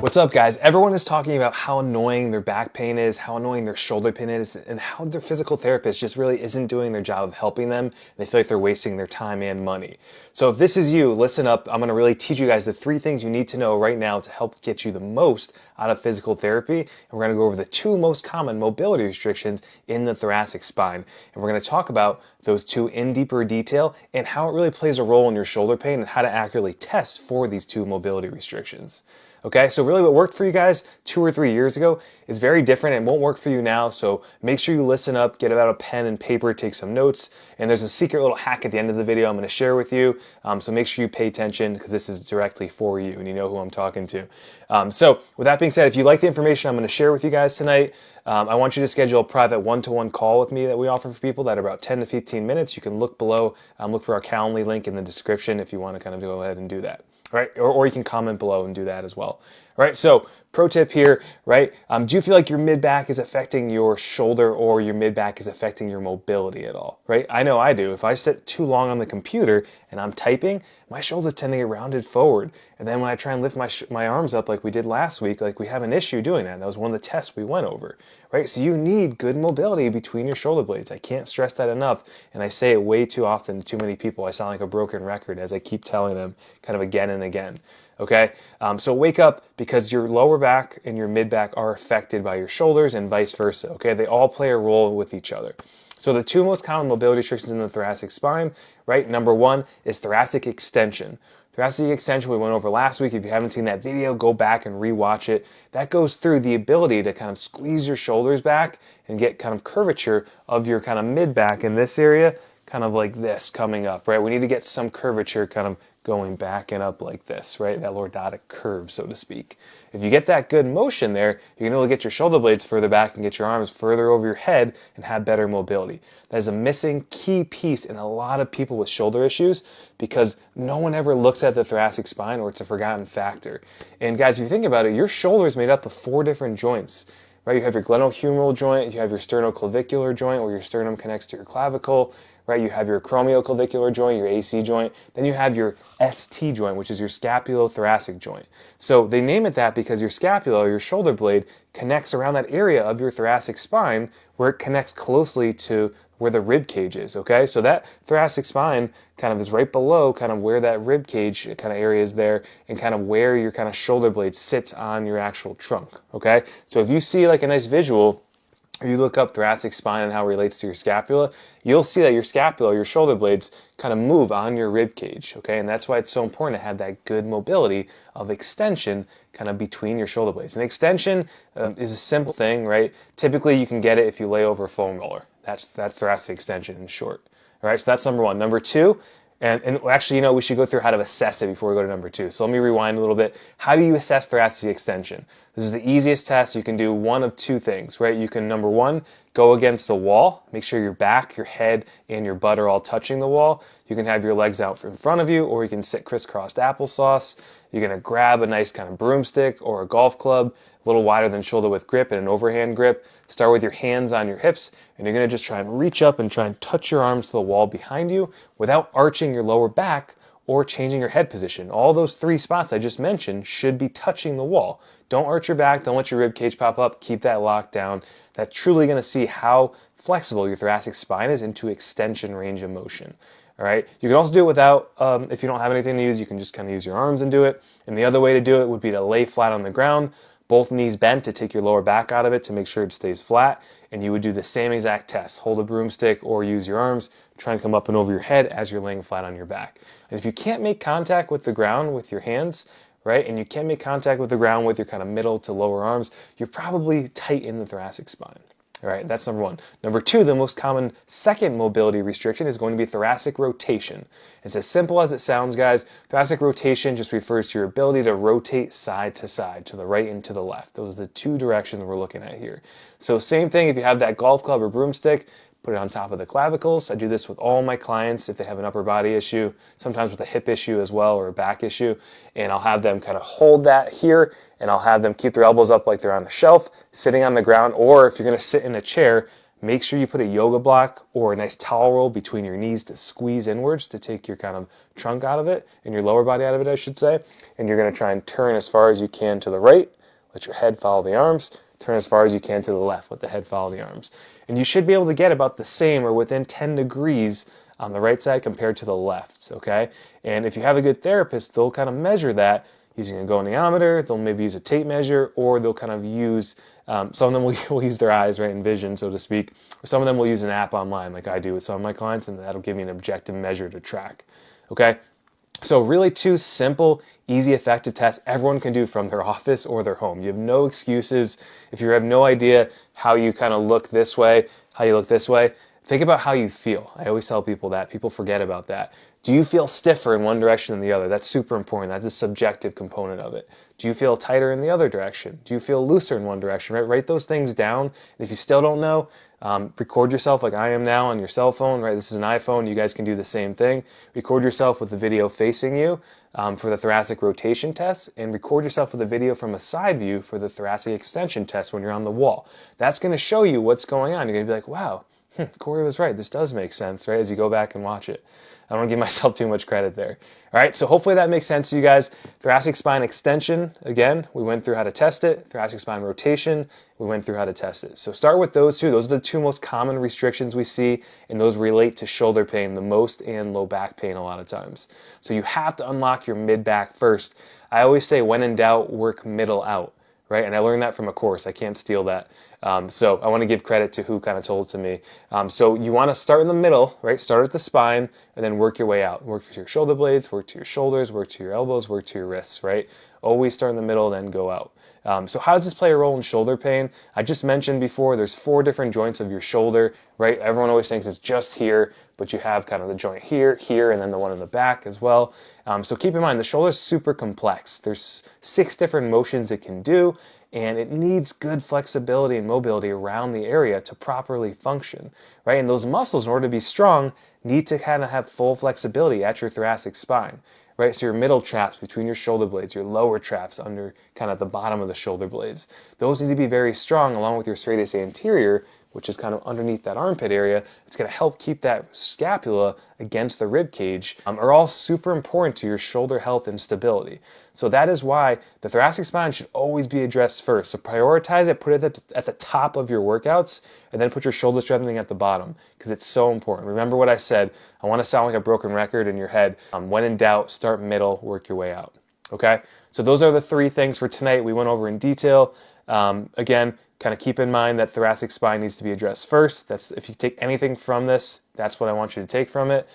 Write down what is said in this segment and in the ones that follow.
What's up, guys? Everyone is talking about how annoying their back pain is, how annoying their shoulder pain is, and how their physical therapist just really isn't doing their job of helping them. They feel like they're wasting their time and money. So if this is you, listen up. I'm going to really teach you guys the 3 things you need to know right now to help get you the most out of physical therapy. And we're going to go over the 2 most common mobility restrictions in the thoracic spine. And we're going to talk about those 2 in deeper detail and how it really plays a role in your shoulder pain and how to accurately test for these 2 mobility restrictions. Okay, so really what worked for you guys 2 or 3 years ago is very different and won't work for you now. So make sure you listen up, get out a pen and paper, take some notes. And there's a secret little hack at the end of the video I'm going to share with you. So make sure you pay attention because this is directly for you and you know who I'm talking to. So with that being said, if you like the information I'm going to share with you guys tonight, I want you to schedule a private one-to-one call with me that we offer for people that are about 10 to 15 minutes. You can look below, look for our Calendly link in the description if you want to kind of go ahead and do that. Right? Or you can comment below and do that as well. All right, so pro tip here, right? Do you feel like your mid-back is affecting your shoulder or your mid-back is affecting your mobility at all, right? I know I do. If I sit too long on the computer and I'm typing, my shoulders tend to get rounded forward. And then when I try and lift my arms up like we did last week, like we have an issue doing that. That was one of the tests we went over, right? So you need good mobility between your shoulder blades. I can't stress that enough. And I say it way too often to too many people. I sound like a broken record as I keep telling them kind of again and again. Okay, so wake up because your lower back and your mid back are affected by your shoulders and vice versa. Okay, they all play a role with each other. So the 2 most common mobility restrictions in the thoracic spine, right? Number 1 is thoracic extension. Thoracic extension we went over last week. If you haven't seen that video, go back and rewatch it. That goes through the ability to kind of squeeze your shoulders back and get kind of curvature of your kind of mid back in this area, kind of like this coming up, right? We need to get some curvature kind of going back and up like this, right? That lordotic curve, so to speak. If you get that good motion there, you can really get your shoulder blades further back and get your arms further over your head and have better mobility. That is a missing key piece in a lot of people with shoulder issues because no one ever looks at the thoracic spine or it's a forgotten factor. And guys, if you think about it, your shoulder is made up of 4 different joints. Right, you have your glenohumeral joint, you have your sternoclavicular joint where your sternum connects to your clavicle, right? You have your acromioclavicular joint, your AC joint, then you have your ST joint, which is your scapulothoracic joint. So they name it that because your scapula, or your shoulder blade, connects around that area of your thoracic spine where it connects closely to where the rib cage is, okay? So that thoracic spine kind of is right below kind of where that rib cage kind of area is there and kind of where your kind of shoulder blade sits on your actual trunk, okay? So if you see like a nice visual, or you look up thoracic spine and how it relates to your scapula, you'll see that your scapula, your shoulder blades kind of move on your rib cage, okay? And that's why it's so important to have that good mobility of extension kind of between your shoulder blades. And extension is a simple thing, right? Typically you can get it if you lay over a foam roller. That's thoracic extension in short. All right, so that's number 1. Number 2, and actually, you know, we should go through how to assess it before we go to number 2. So let me rewind a little bit. How do you assess thoracic extension? This is the easiest test. You can do one of 2 things, right? You can, number 1, go against the wall. Make sure your back, your head, and your butt are all touching the wall. You can have your legs out in front of you, or you can sit crisscrossed applesauce. You're going to grab a nice kind of broomstick or a golf club, a little wider than shoulder width grip and an overhand grip. Start with your hands on your hips, and you're going to just try and reach up and try and touch your arms to the wall behind you without arching your lower back or changing your head position. All those 3 spots I just mentioned should be touching the wall. Don't arch your back, don't let your rib cage pop up, keep that locked down. That's truly going to see how flexible your thoracic spine is into extension range of motion. All right. You can also do it without, if you don't have anything to use, you can just kind of use your arms and do it. And the other way to do it would be to lay flat on the ground, both knees bent to take your lower back out of it to make sure it stays flat. And you would do the same exact test. Hold a broomstick or use your arms, try and come up and over your head as you're laying flat on your back. And if you can't make contact with the ground with your hands, right, and you can't make contact with the ground with your kind of middle to lower arms, you're probably tight in the thoracic spine. All right, that's number 1. Number 2, the most common second mobility restriction is going to be thoracic rotation. It's as simple as it sounds, guys. Thoracic rotation just refers to your ability to rotate side, to the right and to the left. Those are the 2 directions we're looking at here. So same thing if you have that golf club or broomstick, put it on top of the clavicles. I do this with all my clients if they have an upper body issue, sometimes with a hip issue as well or a back issue. And I'll have them kind of hold that here and I'll have them keep their elbows up like they're on a shelf, sitting on the ground. Or if you're going to sit in a chair, make sure you put a yoga block or a nice towel roll between your knees to squeeze inwards to take your kind of trunk out of it, and your lower body out of it, I should say. And you're going to try and turn as far as you can to the right, let your head follow the arms, turn as far as you can to the left, let the head follow the arms. And you should be able to get about the same or within 10 degrees on the right side compared to the left, okay? And if you have a good therapist, they'll kind of measure that using a goniometer, they'll maybe use a tape measure, or they'll kind of use, some of them will use their eyes, right, and vision, so to speak, or some of them will use an app online like I do with some of my clients, and that'll give me an objective measure to track, okay? So really two simple, easy, effective tests everyone can do from their office or their home. You have no excuses. If you have no idea how you kind of look this way, how you look this way, think about how you feel. I always tell people that. People forget about that. Do you feel stiffer in one direction than the other? That's super important. That's a subjective component of it. Do you feel tighter in the other direction? Do you feel looser in one direction? Right? Write those things down. And if you still don't know, record yourself like I am now on your cell phone. Right? This is an iPhone. You guys can do the same thing. Record yourself with the video facing you for the thoracic rotation test, and record yourself with a video from a side view for the thoracic extension test when you're on the wall. That's going to show you what's going on. You're going to be like, wow, Corey was right. This does make sense, right? As you go back and watch it. I don't want to give myself too much credit there. All right, so hopefully that makes sense to you guys. Thoracic spine extension, again, we went through how to test it. Thoracic spine rotation, we went through how to test it. So start with those two. Those are the two most common restrictions we see, and those relate to shoulder pain the most and low back pain a lot of times. So you have to unlock your mid-back first. I always say, when in doubt, work middle out. Right? And I learned that from a course. I can't steal that. So I want to give credit to who kind of told it to me. So you want to start in the middle, right? Start at the spine and then work your way out. Work to your shoulder blades, work to your shoulders, work to your elbows, work to your wrists, right? Always start in the middle, then go out. So how does this play a role in shoulder pain? I just mentioned before, there's 4 different joints of your shoulder, right? Everyone always thinks it's just here, but you have kind of the joint here, here, and then the one in the back as well. So keep in mind, the shoulder is super complex. There's 6 different motions it can do, and it needs good flexibility and mobility around the area to properly function, right? And those muscles, in order to be strong, need to kind of have full flexibility at your thoracic spine. Right, so your middle traps between your shoulder blades, your lower traps under kind of the bottom of the shoulder blades, those need to be very strong, along with your serratus anterior, which is kind of underneath that armpit area. It's going to help keep that scapula against the rib cage, are all super important to your shoulder health and stability. So that is why the thoracic spine should always be addressed first. So prioritize it, put it at the top of your workouts, and then put your shoulder strengthening at the bottom, because it's so important. Remember what I said. I want to sound like a broken record in your head. When in doubt, start middle, work your way out. Okay? So those are the 3 things for tonight we went over in detail. Again, kind of keep in mind that thoracic spine needs to be addressed first. That's, if you take anything from this, that's what I want you to take from it.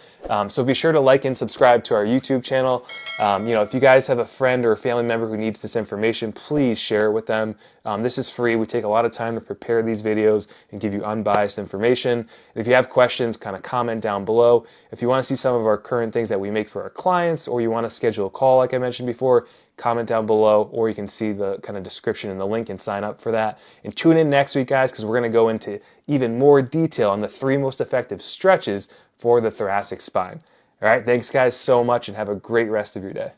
So be sure to like and subscribe to our YouTube channel. If you guys have a friend or a family member who needs this information, please share it with them. This is free. We take a lot of time to prepare these videos and give you unbiased information. And if you have questions, kind of comment down below. If you want to see some of our current things that we make for our clients, or you want to schedule a call like I mentioned before, comment down below, or you can see the kind of description and the link and sign up for that. And tune in next week, guys, because we're going to go into even more detail on the 3 most effective stretches for the thoracic spine. All right, thanks guys so much, and have a great rest of your day.